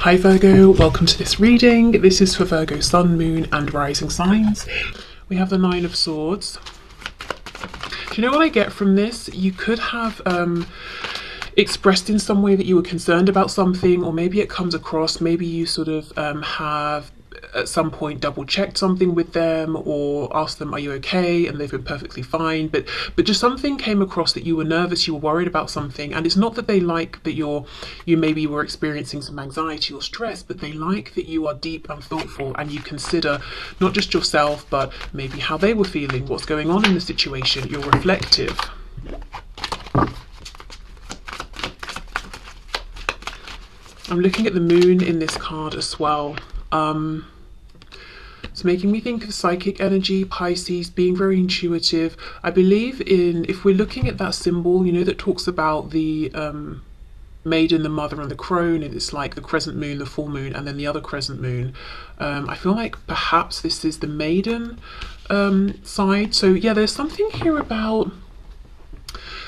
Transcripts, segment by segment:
Hi Virgo, welcome to this reading. This is for Virgo Sun, Moon and Rising signs. We have the Nine of Swords. Do you know what I get from this? You could have expressed in some way that you were concerned about something, or maybe it comes across, maybe you sort of have at some point double checked something with them or asked them, are you okay? And they've been perfectly fine, but just something came across that you were nervous, you were worried about something. And it's not that they like that you maybe were experiencing some anxiety or stress, but they like that you are deep and thoughtful and you consider not just yourself, but maybe how they were feeling, what's going on in the situation. You're reflective. I'm looking at the moon in this card as well. It's making me think of psychic energy, Pisces, being very intuitive. I believe in, if we're looking at that symbol, you know, that talks about the maiden, the mother and the crone, and it's like the crescent moon, the full moon, and then the other crescent moon. I feel like perhaps this is the maiden side. So yeah, there's something here about,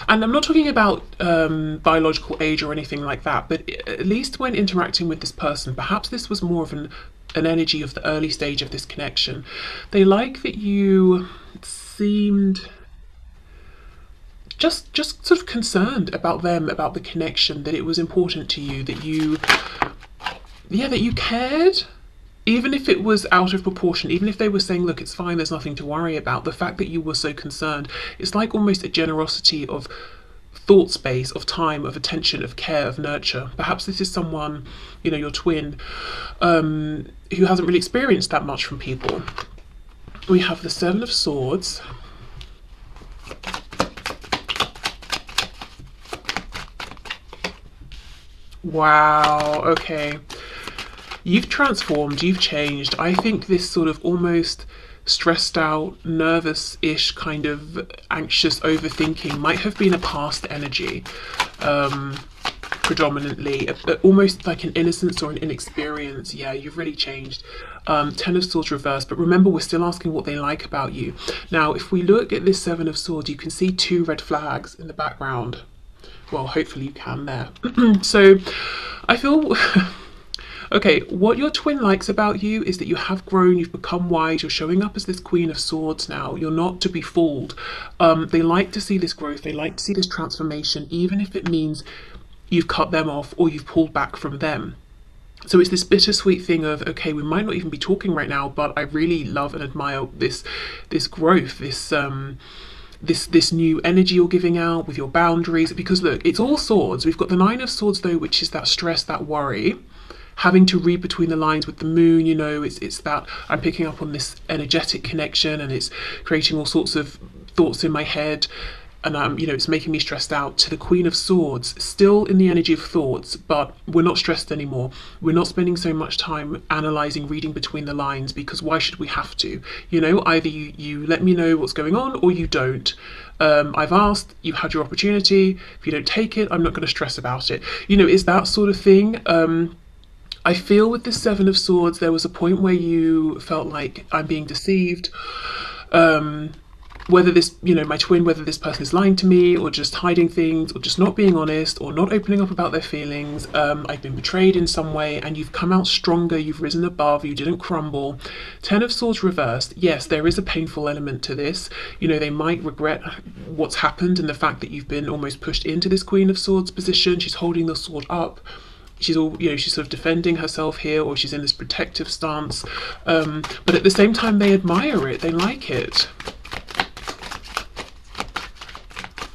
and I'm not talking about biological age or anything like that, but at least when interacting with this person, perhaps this was more of an energy of the early stage of this connection. They like that you seemed just sort of concerned about them, about the connection, that it was important to you, that you cared. Even if it was out of proportion, even if they were saying, look, it's fine, there's nothing to worry about, the fact that you were so concerned, it's like almost a generosity of thought space, of time, of attention, of care, of nurture. Perhaps this is someone, you know, your twin, who hasn't really experienced that much from people. We have the Seven of Swords. Wow, okay. You've transformed, you've changed. I think this sort of almost stressed out, nervous-ish, kind of anxious overthinking might have been a past energy, predominantly, almost like an innocence or an inexperience. Yeah, you've really changed. Ten of Swords reversed, but remember, we're still asking what they like about you. Now, if we look at this Seven of Swords, you can see two red flags in the background. Well, hopefully you can there. So I feel okay, what your twin likes about you is that you have grown, you've become wise, you're showing up as this Queen of Swords now. You're not to be fooled. They like to see this growth, they like to see this transformation, even if it means you've cut them off or you've pulled back from them. So it's this bittersweet thing of, okay, we might not even be talking right now, but I really love and admire this growth, this new energy you're giving out with your boundaries. Because look, it's all swords. We've got the Nine of Swords though, which is that stress, that worry, having to read between the lines with the moon. You know, it's that I'm picking up on this energetic connection and it's creating all sorts of thoughts in my head, and you know, it's making me stressed out. To the Queen of Swords, still in the energy of thoughts, but we're not stressed anymore. We're not spending so much time analysing, reading between the lines, because why should we have to? You know, either you let me know what's going on or you don't. I've asked, you've had your opportunity. If you don't take it, I'm not going to stress about it. You know, it's that sort of thing. I feel with the Seven of Swords, there was a point where you felt like, I'm being deceived. Whether this, you know, my twin, whether this person is lying to me or just hiding things or just not being honest or not opening up about their feelings. I've been betrayed in some way, and you've come out stronger, you've risen above, you didn't crumble. Ten of Swords reversed. Yes, there is a painful element to this. You know, they might regret what's happened and the fact that you've been almost pushed into this Queen of Swords position. She's holding the sword up. She's all, you know, she's sort of defending herself here, or she's in this protective stance. But at the same time, they admire it, they like it.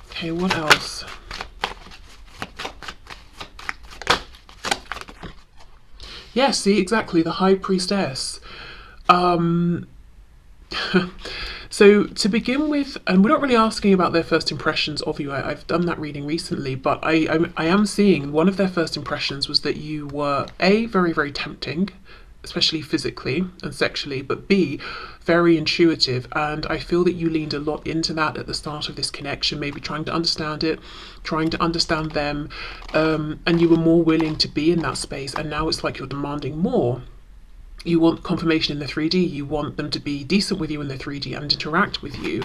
Okay, what else? Yeah, see, exactly, the High Priestess. So to begin with, and we're not really asking about their first impressions of you. I've done that reading recently, but I am seeing one of their first impressions was that you were A, very, very tempting, especially physically and sexually, but B, very intuitive. And I feel that you leaned a lot into that at the start of this connection, maybe trying to understand it, trying to understand them, and you were more willing to be in that space. And now it's like you're demanding more. You want confirmation in the 3D, you want them to be decent with you in the 3D and interact with you.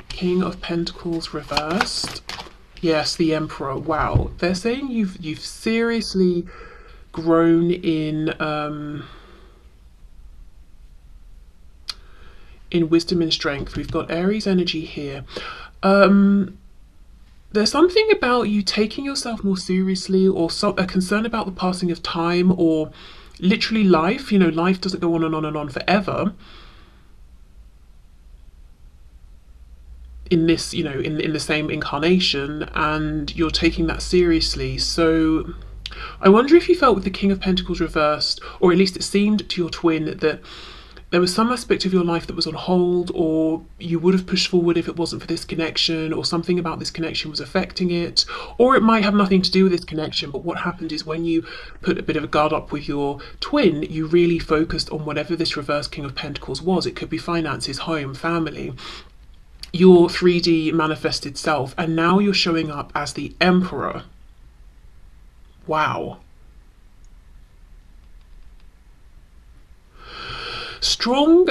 King of Pentacles reversed. Yes, the Emperor. Wow. They're saying you've seriously grown in wisdom and strength. We've got Aries energy here. Um, there's something about you taking yourself more seriously, or a concern about the passing of time, or literally life. You know, life doesn't go on and on and on forever. In this, you know, in the same incarnation, and you're taking that seriously. So I wonder if you felt with the King of Pentacles reversed, or at least it seemed to your twin, that there was some aspect of your life that was on hold, or you would have pushed forward if it wasn't for this connection, or something about this connection was affecting it, or it might have nothing to do with this connection. But what happened is when you put a bit of a guard up with your twin, you really focused on whatever this reverse King of Pentacles was. It could be finances, home, family, your 3D manifested self, and now you're showing up as the Emperor. Wow. Strong.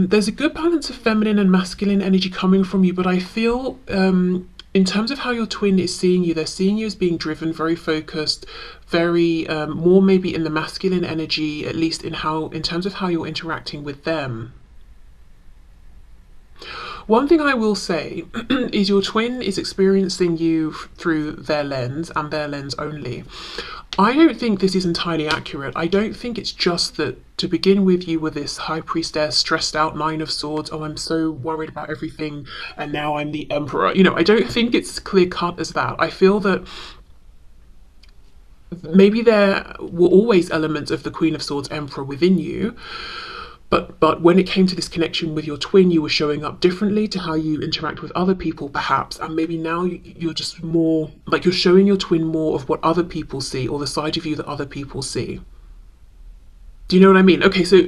There's a good balance of feminine and masculine energy coming from you, but I feel in terms of how your twin is seeing you, they're seeing you as being driven, very focused, very more maybe in the masculine energy, at least in terms of how you're interacting with them. One thing I will say is your twin is experiencing you through their lens, and their lens only. I don't think this is entirely accurate. I don't think it's just that to begin with you were this high priestess, stressed out, Nine of Swords, oh, I'm so worried about everything, and now I'm the Emperor. You know, I don't think it's clear cut as that. I feel that maybe there were always elements of the Queen of Swords Emperor within you, but when it came to this connection with your twin, you were showing up differently to how you interact with other people, perhaps. And maybe now you're just more like you're showing your twin more of what other people see, or the side of you that other people see. Do you know what I mean? Okay, so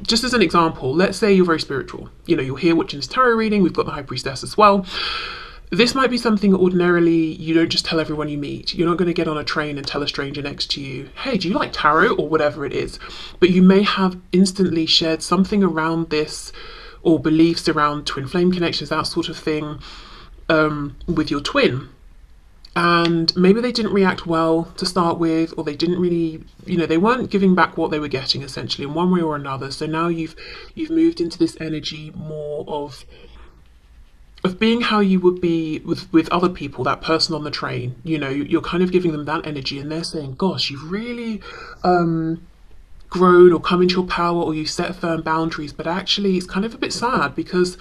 just as an example, let's say you're very spiritual. You know, you're here watching this tarot reading. We've got the High Priestess as well. This might be something ordinarily you don't just tell everyone you meet. You're not going to get on a train and tell a stranger next to you, hey, do you like tarot, or whatever it is. But you may have instantly shared something around this, or beliefs around twin flame connections, that sort of thing, with your twin. And maybe they didn't react well to start with, or they didn't really, you know, they weren't giving back what they were getting, essentially, in one way or another. So now you've moved into this energy more of being how you would be with other people, that person on the train. You know, you're kind of giving them that energy, and they're saying, gosh, you've really grown or come into your power, or you set firm boundaries. But actually it's kind of a bit sad, because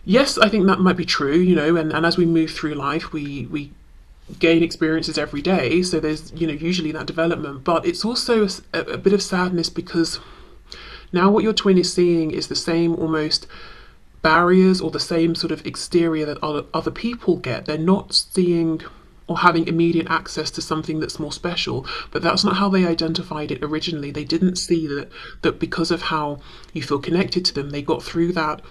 yes, I think that might be true, you know, and as we move through life, we gain experiences every day, so there's, you know, usually that development. But it's also a bit of sadness, because now what your twin is seeing is the same almost barriers, or the same sort of exterior that other people get. They're not seeing or having immediate access to something that's more special, but that's not how they identified it originally. They didn't see that because of how you feel connected to them, they got through that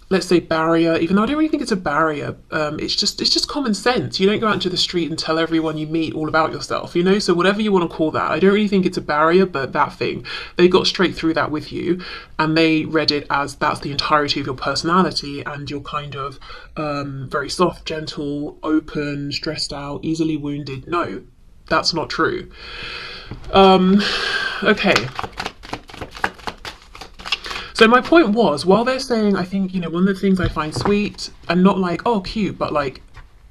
let's say barrier, even though I don't really think it's a barrier. It's just common sense. You don't go out into the street and tell everyone you meet all about yourself, you know? So whatever you want to call that, I don't really think it's a barrier, but that thing, they got straight through that with you, and they read it as that's the entirety of your personality, and you're kind of very soft, gentle, open, stressed out, easily wounded. No, that's not true. Okay. So my point was, while they're saying, I think, you know, one of the things I find sweet, and not like, oh, cute, but like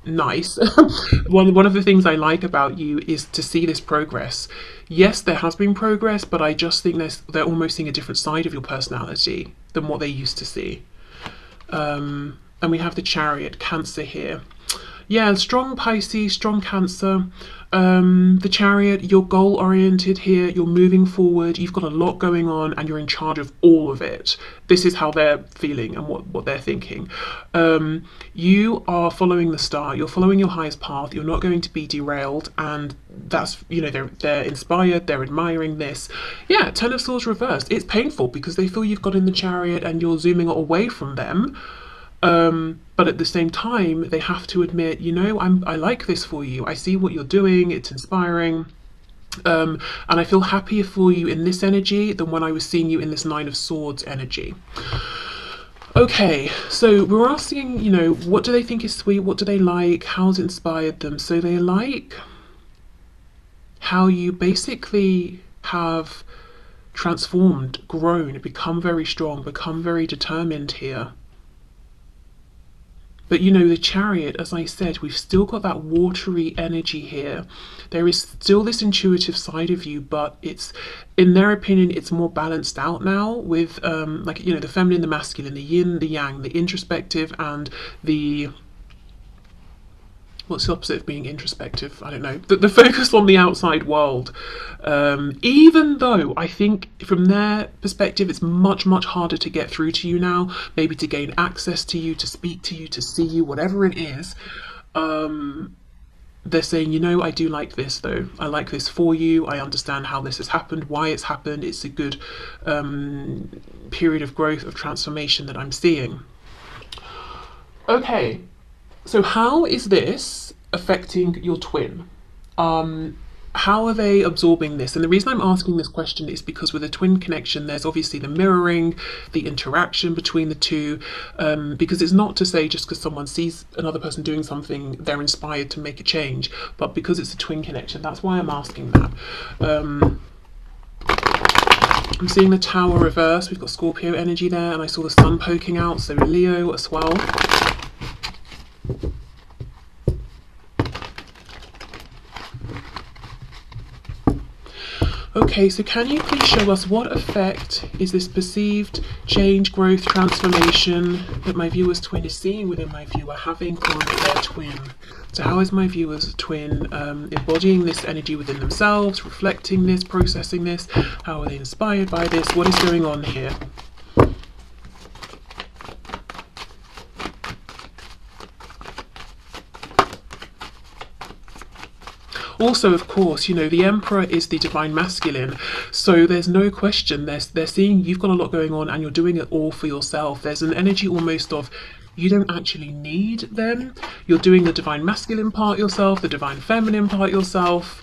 nice. one of the things I like about you is to see this progress. Yes, there has been progress, but I just think they're almost seeing a different side of your personality than what they used to see. And we have the Chariot, Cancer here. Yeah, strong Pisces, strong Cancer. The Chariot, you're goal oriented here, you're moving forward, you've got a lot going on, and you're in charge of all of it. This is how they're feeling and what they're thinking. You are following the star, you're following your highest path, you're not going to be derailed, and that's, you know, they're inspired, they're admiring this. Yeah, Ten of Swords reversed. It's painful because they feel you've got in the Chariot and you're zooming away from them. But at the same time, they have to admit, you know, I like this for you. I see what you're doing. It's inspiring. And I feel happier for you in this energy than when I was seeing you in this Nine of Swords energy. Okay, so we're asking, you know, what do they think is sweet? What do they like? How's it inspired them? So they like how you basically have transformed, grown, become very strong, become very determined here. But you know, the chariot, as I said, we've still got that watery energy here. There is still this intuitive side of you, but it's, in their opinion, it's more balanced out now with, like, you know, the feminine, the masculine, the yin, the yang, the introspective, and the, what's the opposite of being introspective? I don't know. The focus on the outside world. Even though I think from their perspective, it's much, much harder to get through to you now, maybe to gain access to you, to speak to you, to see you, whatever it is. They're saying, you know, I do like this though. I like this for you. I understand how this has happened, why it's happened. It's a good period of growth, of transformation that I'm seeing. Okay. So how is this affecting your twin? How are they absorbing this? And the reason I'm asking this question is because with a twin connection, there's obviously the mirroring, the interaction between the two, because it's not to say just because someone sees another person doing something, they're inspired to make a change, but because it's a twin connection, that's why I'm asking that. I'm seeing the Tower reverse. We've got Scorpio energy there, and I saw the sun poking out, so Leo as well. Okay, so can you please show us what effect is this perceived change, growth, transformation that my viewer's twin is seeing within my viewer having on their twin? So how is my viewer's twin embodying this energy within themselves, reflecting this, processing this? How are they inspired by this? What is going on here? Also, of course, you know, the Emperor is the divine masculine, so there's no question they're seeing you've got a lot going on and you're doing it all for yourself. There's an energy almost of you don't actually need them. You're doing the divine masculine part yourself, the divine feminine part yourself.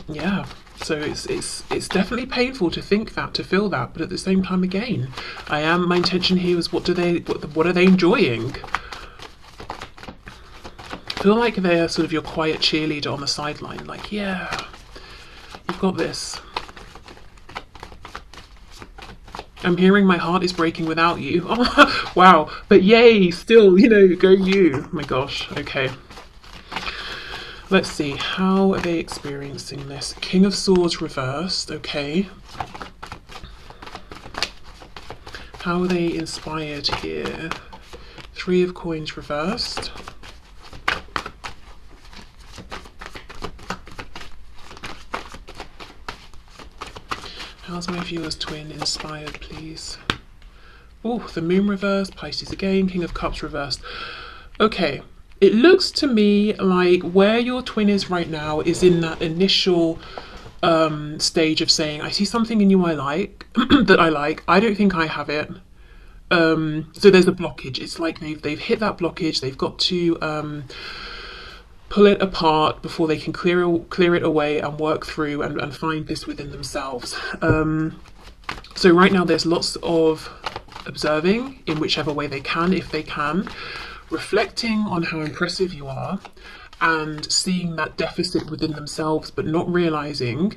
Yeah, so it's definitely painful to think that, to feel that, but at the same time, again, my intention here is what are they enjoying? I feel like they're sort of your quiet cheerleader on the sideline, like, yeah, you've got this. I'm hearing my heart is breaking without you. Oh, wow, but yay, still, you know, go you. Oh my gosh, okay. Let's see, how are they experiencing this? King of Swords reversed, okay. How are they inspired here? Three of Coins reversed. How's my viewer's twin inspired, please? Oh, the Moon reversed, Pisces again, King of Cups reversed. Okay, it looks to me like where your twin is right now is in that initial stage of saying, I see something in you I like, that I like, I don't think I have it. So there's a blockage. It's like they've hit that blockage, they've got to pull it apart before they can clear it away and work through and find this within themselves. So right now there's lots of observing in whichever way they can, if they can, reflecting on how impressive you are and seeing that deficit within themselves, but not realizing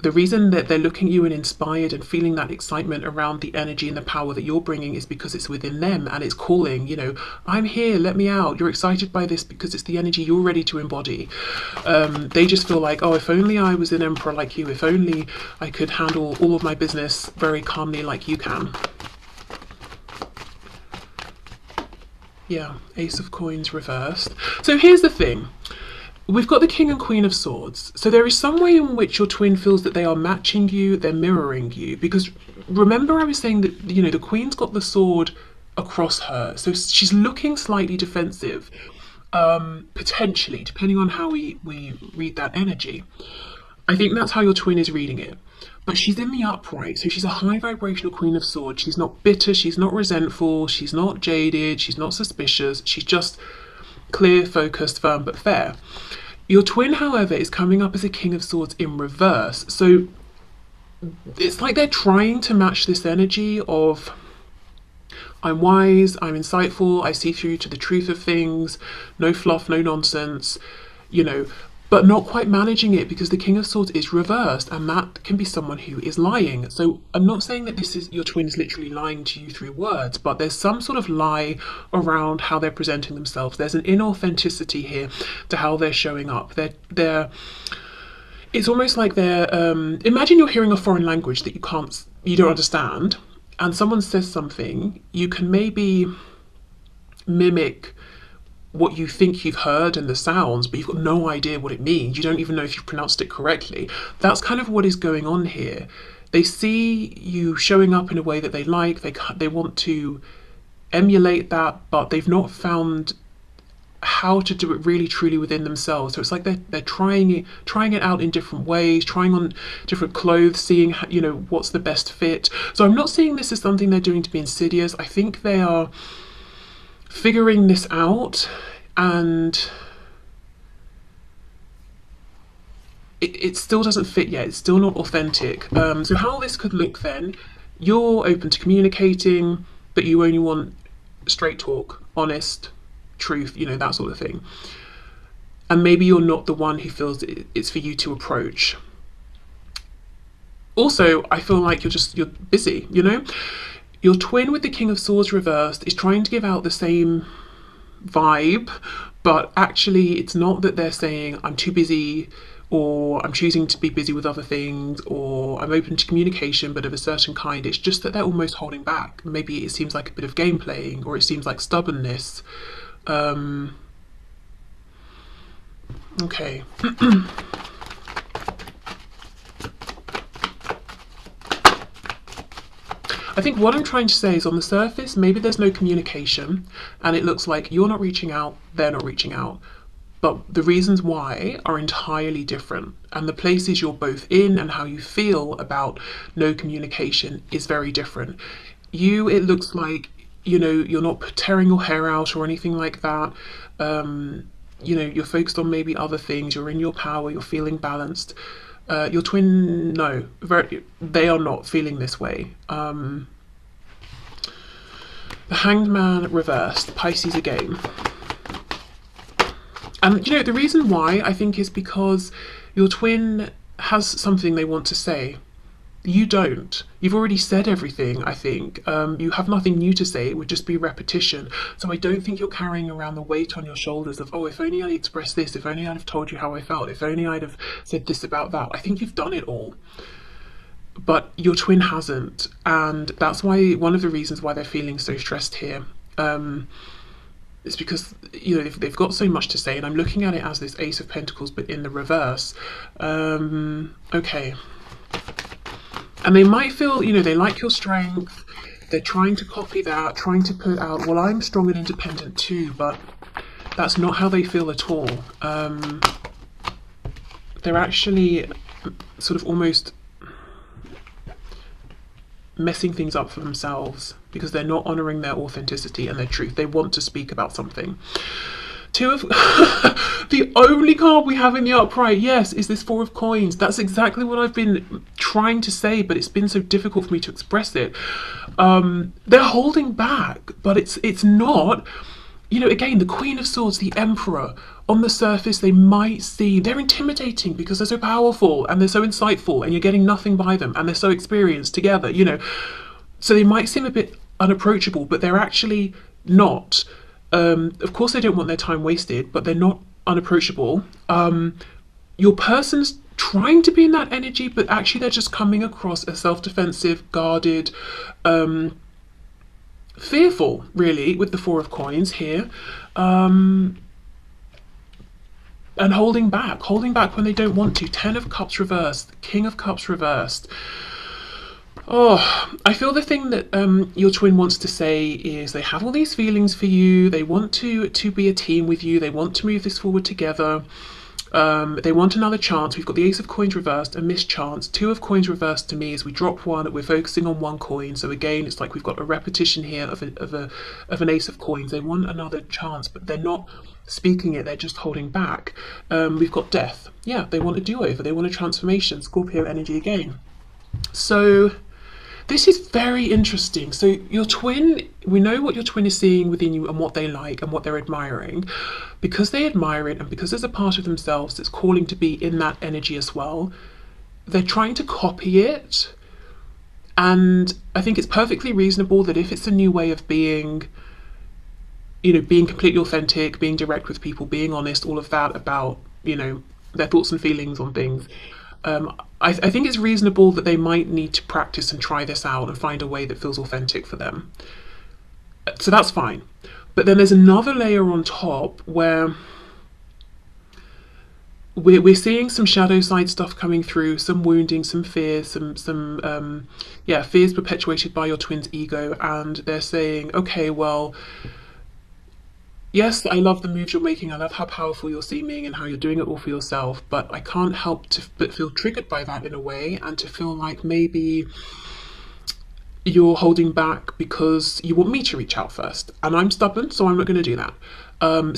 the reason that they're looking at you and inspired and feeling that excitement around the energy and the power that you're bringing is because it's within them and it's calling, you know, I'm here, let me out. You're excited by this because it's the energy you're ready to embody. They just feel like, oh, if only I was an emperor like you, if only I could handle all of my business very calmly like you can. Yeah, Ace of Coins reversed. So here's the thing. We've got the King and Queen of Swords. So there is some way in which your twin feels that they are matching you, they're mirroring you. Because remember I was saying that, you know, the Queen's got the sword across her. So she's looking slightly defensive, potentially, depending on how we read that energy. I think that's how your twin is reading it. But she's in the upright, so she's a high vibrational Queen of Swords. She's not bitter, she's not resentful, she's not jaded, she's not suspicious. She's just clear, focused, firm, but fair. Your twin, however, is coming up as a King of Swords in reverse. So it's like they're trying to match this energy of I'm wise, I'm insightful, I see through to the truth of things, no fluff, no nonsense, you know, but not quite managing it because the King of Swords is reversed, and that can be someone who is lying. So I'm not saying that this is your twin is literally lying to you through words, but there's some sort of lie around how they're presenting themselves. There's an inauthenticity here to how they're showing up. They're it's almost like they're imagine you're hearing a foreign language that you don't understand, and someone says something, you can maybe mimic what you think you've heard and the sounds, but you've got no idea what it means. You don't even know if you've pronounced it correctly. That's kind of what is going on here. They see you showing up in a way that they like, they want to emulate that, but they've not found how to do it really truly within themselves. So it's like they're trying it out in different ways, trying on different clothes, seeing what's the best fit. So I'm not seeing this as something they're doing to be insidious. I think they are figuring this out, and it still doesn't fit yet. It's still not authentic. So how this could look then, you're open to communicating, but you only want straight talk, honest, truth, that sort of thing. And maybe you're not the one who feels it's for you to approach. Also, I feel like you're busy, Your twin with the King of Swords reversed is trying to give out the same vibe, but actually it's not that they're saying I'm too busy, or I'm choosing to be busy with other things, or I'm open to communication but of a certain kind. It's just that they're almost holding back. Maybe it seems like a bit of game playing, or it seems like stubbornness. Okay. I think what I'm trying to say is, on the surface, maybe there's no communication and it looks like you're not reaching out, they're not reaching out. But the reasons why are entirely different, and the places you're both in and how you feel about no communication is very different. It looks like, you're not tearing your hair out or anything like that. You're focused on maybe other things, you're in your power, you're feeling balanced. Your twin, no, they are not feeling this way. The Hanged Man reversed, Pisces again. And the reason why I think is because your twin has something they want to say. You don't. You've already said everything, I think. You have nothing new to say. It would just be repetition. So I don't think you're carrying around the weight on your shoulders of, oh, if only I expressed this, if only I'd have told you how I felt, if only I'd have said this about that. I think you've done it all. But your twin hasn't. And that's why, one of the reasons why they're feeling so stressed here. It's because they've got so much to say, and I'm looking at it as this Ace of Pentacles but in the reverse. Okay. And they might feel, they like your strength, they're trying to copy that, trying to put out, well, I'm strong and independent too, but that's not how they feel at all. They're actually sort of almost messing things up for themselves because they're not honouring their authenticity and their truth. They want to speak about something. The only card we have in the upright, yes, is this Four of Coins. That's exactly what I've been trying to say, but it's been so difficult for me to express it. They're holding back, but it's not. Again, the Queen of Swords, the Emperor, on the surface, they might seem, they're intimidating because they're so powerful and they're so insightful and you're getting nothing by them and they're so experienced together, So they might seem a bit unapproachable, but they're actually not. Of course, they don't want their time wasted, but they're not unapproachable. Your person's trying to be in that energy, but actually they're just coming across as self-defensive, guarded, fearful, really, with the Four of Coins here. And holding back when they don't want to. 10 of Cups reversed, King of Cups reversed. Oh, I feel the thing that your twin wants to say is they have all these feelings for you. They want to be a team with you. They want to move this forward together. They want another chance. We've got the Ace of Coins reversed, a missed chance. 2 of Coins reversed to me as we drop one. We're focusing on one coin. So again, it's like we've got a repetition here of an Ace of Coins. They want another chance, but they're not speaking it. They're just holding back. We've got Death. Yeah, they want a do-over. They want a transformation. Scorpio energy again. So this is very interesting. So your twin, we know what your twin is seeing within you and what they like and what they're admiring. Because they admire it and because there's a part of themselves that's calling to be in that energy as well, they're trying to copy it. And I think it's perfectly reasonable that if it's a new way of being, you know, being completely authentic, being direct with people, being honest, all of that about, you know, their thoughts and feelings on things. I think it's reasonable that they might need to practice and try this out and find a way that feels authentic for them. So that's fine. But then there's another layer on top where we're seeing some shadow side stuff coming through, some wounding, some fear, some fears perpetuated by your twin's ego, and they're saying, okay, well, yes, I love the moves you're making. I love how powerful you're seeming and how you're doing it all for yourself. But I can't help but feel triggered by that in a way, and to feel like maybe you're holding back because you want me to reach out first. And I'm stubborn, so I'm not going to do that.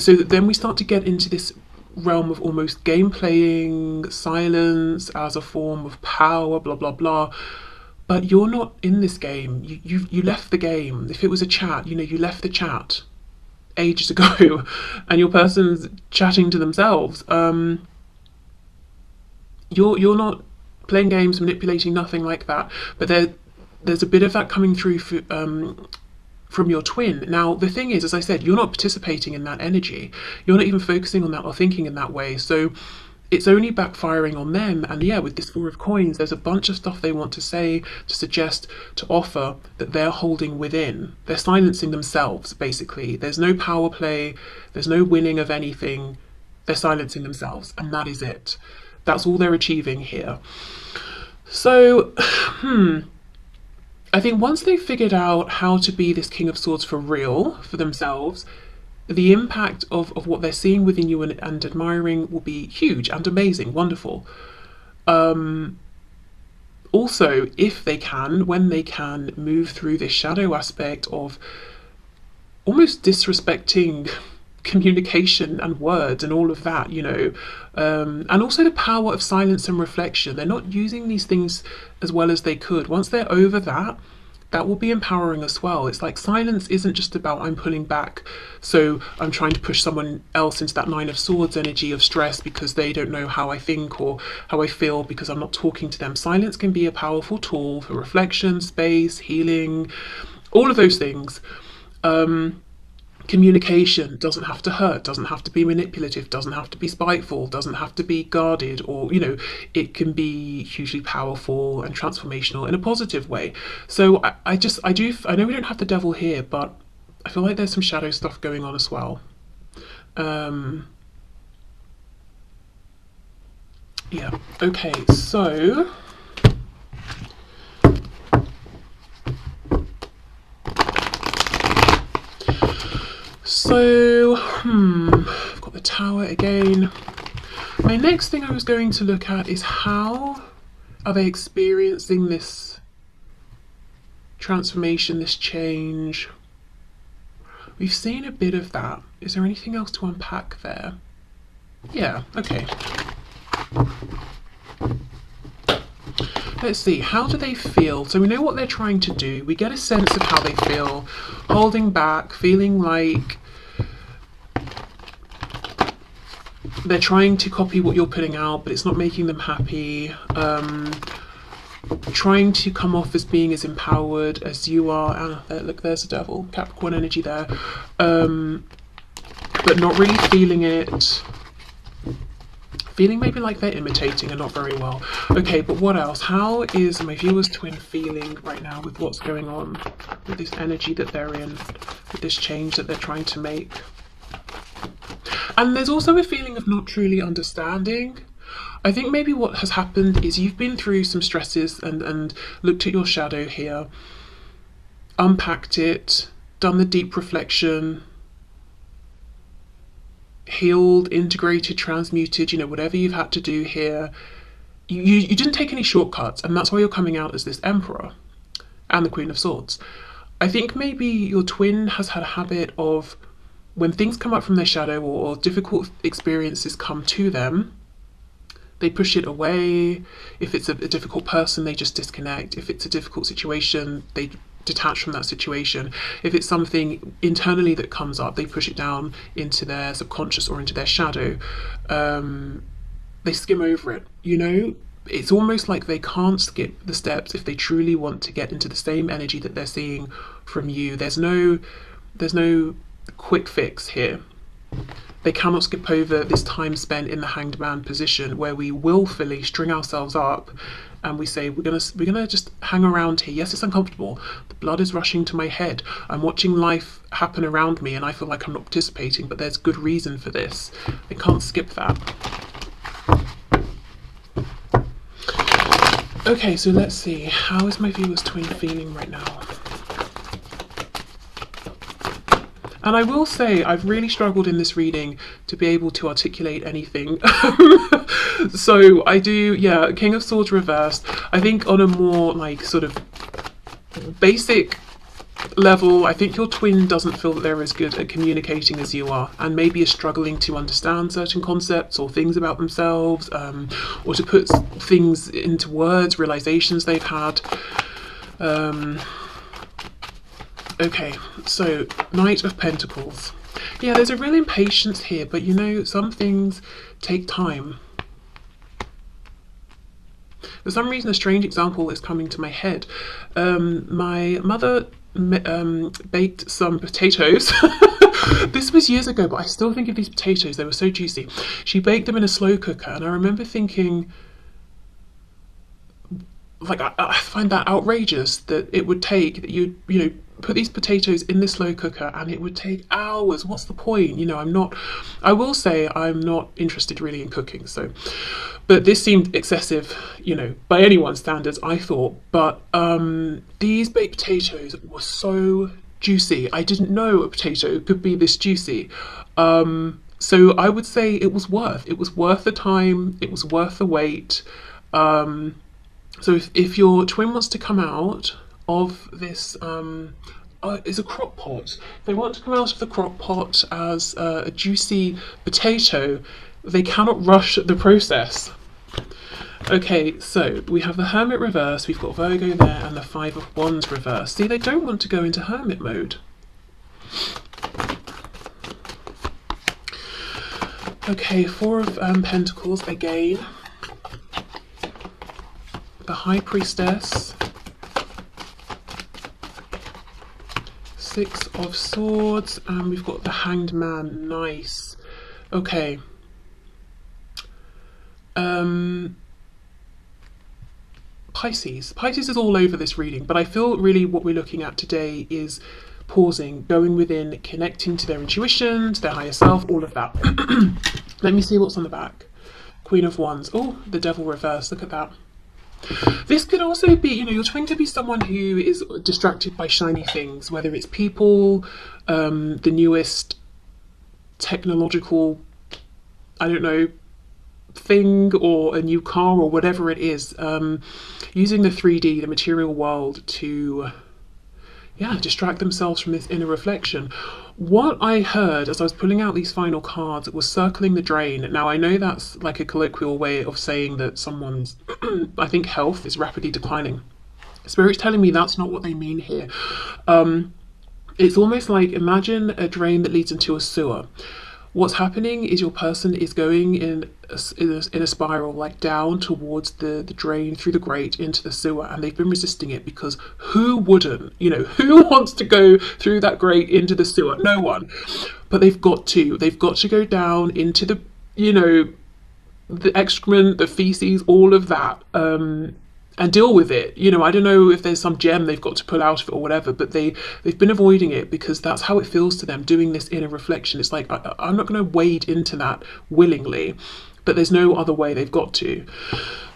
So that then we start to get into this realm of almost game playing, silence as a form of power, blah, blah, blah. But you're not in this game. You left the game. If it was a chat, you know, you left the chat ages ago and your person's chatting to themselves. You're not playing games, manipulating, nothing like that. But there's a bit of that coming through from your twin. Now the thing is, as I said, you're not participating in that energy. You're not even focusing on that or thinking in that way. So it's only backfiring on them. And yeah, with this Four of Coins, there's a bunch of stuff they want to say, to suggest, to offer that they're holding within. They're silencing themselves, basically. There's no power play, there's no winning of anything. They're silencing themselves, and that is it. That's all they're achieving here. So, I think once they've figured out how to be this King of Swords for real, for themselves, the impact of what they're seeing within you and admiring will be huge and amazing, wonderful. Also, if they can, when they can, move through this shadow aspect of almost disrespecting communication and words and all of that, you know, and also the power of silence and reflection. They're not using these things as well as they could. Once they're over that, that will be empowering as well. It's like silence isn't just about I'm pulling back, so I'm trying to push someone else into that Nine of Swords energy of stress because they don't know how I think or how I feel because I'm not talking to them. Silence can be a powerful tool for reflection, space, healing, all of those things. Communication doesn't have to hurt, doesn't have to be manipulative, doesn't have to be spiteful, doesn't have to be guarded, or, you know, it can be hugely powerful and transformational in a positive way. So I know we don't have the devil here, but I feel like there's some shadow stuff going on as well. Yeah, okay, so I've got the Tower again. My next thing I was going to look at is how are they experiencing this transformation, this change. We've seen a bit of that. Is there anything else to unpack there? Yeah, okay. Let's see, how do they feel? So we know what they're trying to do. We get a sense of how they feel, holding back, feeling like they're trying to copy what you're putting out, but it's not making them happy. Trying to come off as being as empowered as you are. Look, there's the devil, Capricorn energy there. But not really feeling it. Feeling maybe like they're imitating and not very well. Okay, but what else? How is my viewer's twin feeling right now with what's going on, with this energy that they're in, with this change that they're trying to make? And there's also a feeling of not truly understanding. I think maybe what has happened is you've been through some stresses and looked at your shadow here, unpacked it, done the deep reflection, healed, integrated, transmuted, you know, whatever you've had to do here. You didn't take any shortcuts, and that's why you're coming out as this Emperor and the Queen of Swords. I think maybe your twin has had a habit of, when things come up from their shadow or difficult experiences come to them, they push it away. If it's a difficult person, they just disconnect. If it's a difficult situation, they detach from that situation. If it's something internally that comes up, they push it down into their subconscious or into their shadow. They skim over it, you know? It's almost like they can't skip the steps if they truly want to get into the same energy that they're seeing from you. There's no quick fix here. They cannot skip over this time spent in the hanged man position where we willfully string ourselves up and we say, we're gonna just hang around here. Yes, it's uncomfortable. The blood is rushing to my head. I'm watching life happen around me and I feel like I'm not participating, but there's good reason for this. They can't skip that. Okay, so let's see. How is my viewer's twin feeling right now? And I will say I've really struggled in this reading to be able to articulate anything. So I do, yeah, King of Swords reversed. I think on a more like sort of basic level, I think your twin doesn't feel that they're as good at communicating as you are, and maybe is struggling to understand certain concepts or things about themselves, or to put things into words, realizations they've had. Okay, so Knight of Pentacles. Yeah, there's a real impatience here, but you know, some things take time. For some reason, a strange example is coming to my head. My mother baked some potatoes. This was years ago, but I still think of these potatoes. They were so juicy. She baked them in a slow cooker, and I remember thinking, like, I find that outrageous that it would take, that you know, put these potatoes in this slow cooker and it would take hours. What's the point? You know, I will say I'm not interested really in cooking, so, but this seemed excessive, you know, by anyone's standards, I thought. But these baked potatoes were so juicy. I didn't know a potato could be this juicy. So I would say it was worth the time, it was worth the wait. So if your twin wants to come out of this, is a crock pot. If they want to come out of the crock pot as a juicy potato, they cannot rush the process. Okay, so we have the Hermit reverse, we've got Virgo there, and the Five of Wands reverse. See, they don't want to go into Hermit mode. Okay, Four of Pentacles again. The High Priestess, Six of Swords, and we've got the Hanged Man. Nice. Okay. Pisces. Pisces is all over this reading, but I feel really what we're looking at today is pausing, going within, connecting to their intuition, to their higher self, all of that. Let me see what's on the back. Queen of Wands. Oh, the Devil reverse. Look at that. This could also be, you know, you're trying to be someone who is distracted by shiny things, whether it's people, the newest technological, I don't know, thing, or a new car, or whatever it is, using the 3D, the material world, to, yeah, distract themselves from this inner reflection. What I heard as I was pulling out these final cards was circling the drain. Now, I know that's like a colloquial way of saying that someone's, I think, health is rapidly declining. Spirit's telling me that's not what they mean here. It's almost like, imagine a drain that leads into a sewer. What's happening is your person is going in a spiral, like down towards the drain, through the grate into the sewer, and they've been resisting it because who wouldn't? You know, who wants to go through that grate into the sewer? No one. But they've got to go down into the, you know, the excrement, the feces, all of that, and deal with it. You know, I don't know if there's some gem they've got to pull out of it or whatever, but they've been avoiding it because that's how it feels to them, doing this inner reflection. It's like, I'm not going to wade into that willingly, but there's no other way, they've got to.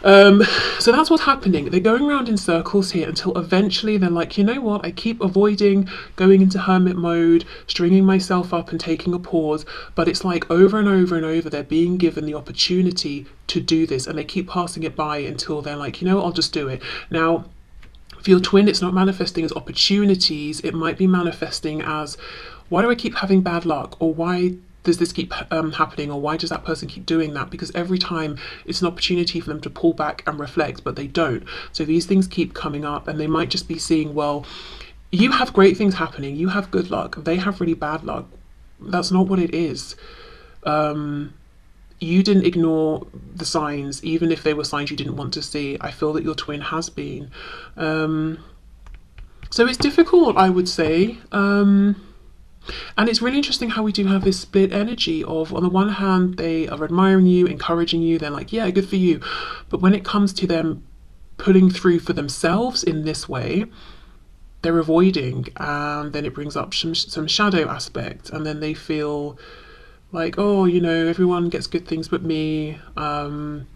So that's what's happening. They're going around in circles here until eventually they're like, you know what, I keep avoiding going into hermit mode, stringing myself up and taking a pause, but it's like over and over and over they're being given the opportunity to do this, and they keep passing it by until they're like, you know, I'll just do it. Now, for your twin, it's not manifesting as opportunities, it might be manifesting as, why do I keep having bad luck, or why does this keep happening, or why does that person keep doing that? Because every time it's an opportunity for them to pull back and reflect, but they don't. So these things keep coming up, and they might just be seeing, well, you have great things happening, you have good luck, they have really bad luck. That's not what it is. You didn't ignore the signs, even if they were signs you didn't want to see. I feel that your twin has been. So it's difficult, I would say. And it's really interesting how we do have this split energy of, on the one hand, they are admiring you, encouraging you, they're like, yeah, good for you. But when it comes to them pulling through for themselves in this way, they're avoiding, and then it brings up some shadow aspect, and then they feel like, oh, you know, everyone gets good things but me. I'm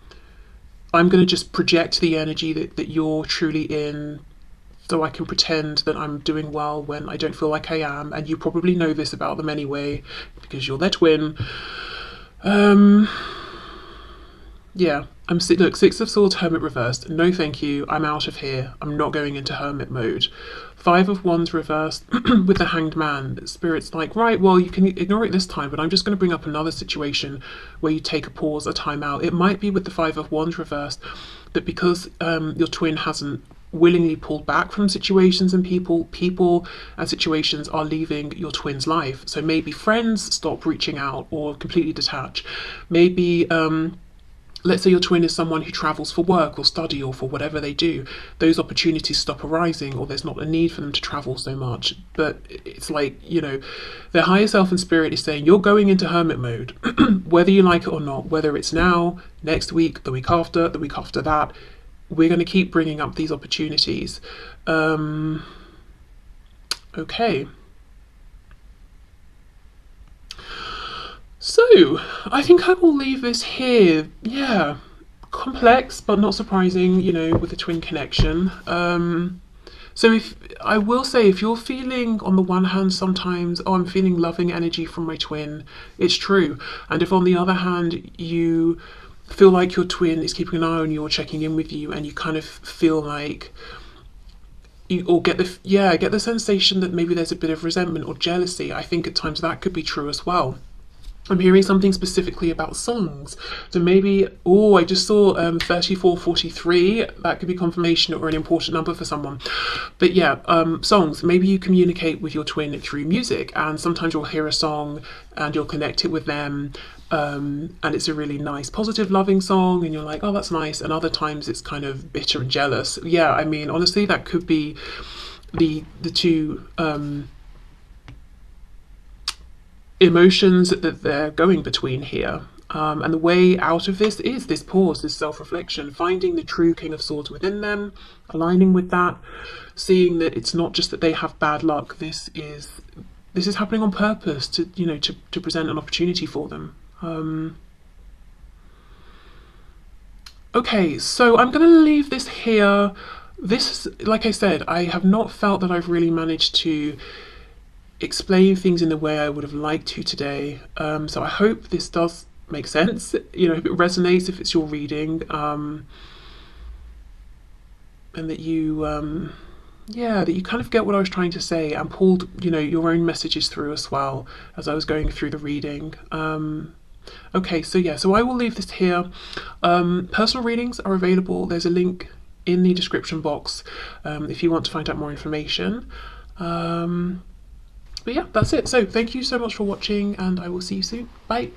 going to just project the energy that you're truly in, so I can pretend that I'm doing well when I don't feel like I am. And you probably know this about them anyway, because you're their twin. Yeah, look, Six of Swords, Hermit reversed. No thank you, I'm out of here. I'm not going into hermit mode. Five of Wands reversed with the Hanged Man. Spirit's like, right, well, you can ignore it this time, but I'm just going to bring up another situation where you take a pause, a time out. It might be with the Five of Wands reversed that because your twin hasn't willingly pulled back from situations and people and situations are leaving your twin's life. So maybe friends stop reaching out or completely detach. Maybe let's say your twin is someone who travels for work or study or for whatever they do. Those opportunities stop arising, or there's not a need for them to travel so much. But it's like, you know, their higher self and spirit is saying you're going into hermit mode, whether you like it or not, whether it's now, next week, the week after that. We're going to keep bringing up these opportunities. Okay. So, I think I will leave this here. Yeah, complex, but not surprising, you know, with the twin connection. So I will say, if you're feeling, on the one hand, sometimes, oh, I'm feeling loving energy from my twin, it's true. And if on the other hand, you feel like your twin is keeping an eye on you or checking in with you, and you kind of feel like get the sensation that maybe there's a bit of resentment or jealousy, I think at times that could be true as well. I'm hearing something specifically about songs. So maybe, oh, I just saw 3443. That could be confirmation or an important number for someone. But yeah, songs. Maybe you communicate with your twin through music, and sometimes you'll hear a song and you'll connect it with them. And it's a really nice, positive, loving song, and you're like, oh, that's nice. And other times it's kind of bitter and jealous. Yeah, I mean, honestly, that could be the two emotions that they're going between here. And the way out of this is this pause, this self-reflection, finding the true King of Swords within them, aligning with that, seeing that it's not just that they have bad luck. This is happening on purpose to, you know, to present an opportunity for them. Okay, so I'm going to leave this here. This, like I said, I have not felt that I've really managed to explain things in the way I would have liked to today. So I hope this does make sense, you know, if it resonates, if it's your reading, and that you that you kind of get what I was trying to say and pulled, you know, your own messages through as well as I was going through the reading. Okay, so yeah, so I will leave this here. Personal readings are available. There's a link in the description box if you want to find out more information. But yeah, that's it. So thank you so much for watching, and I will see you soon. Bye.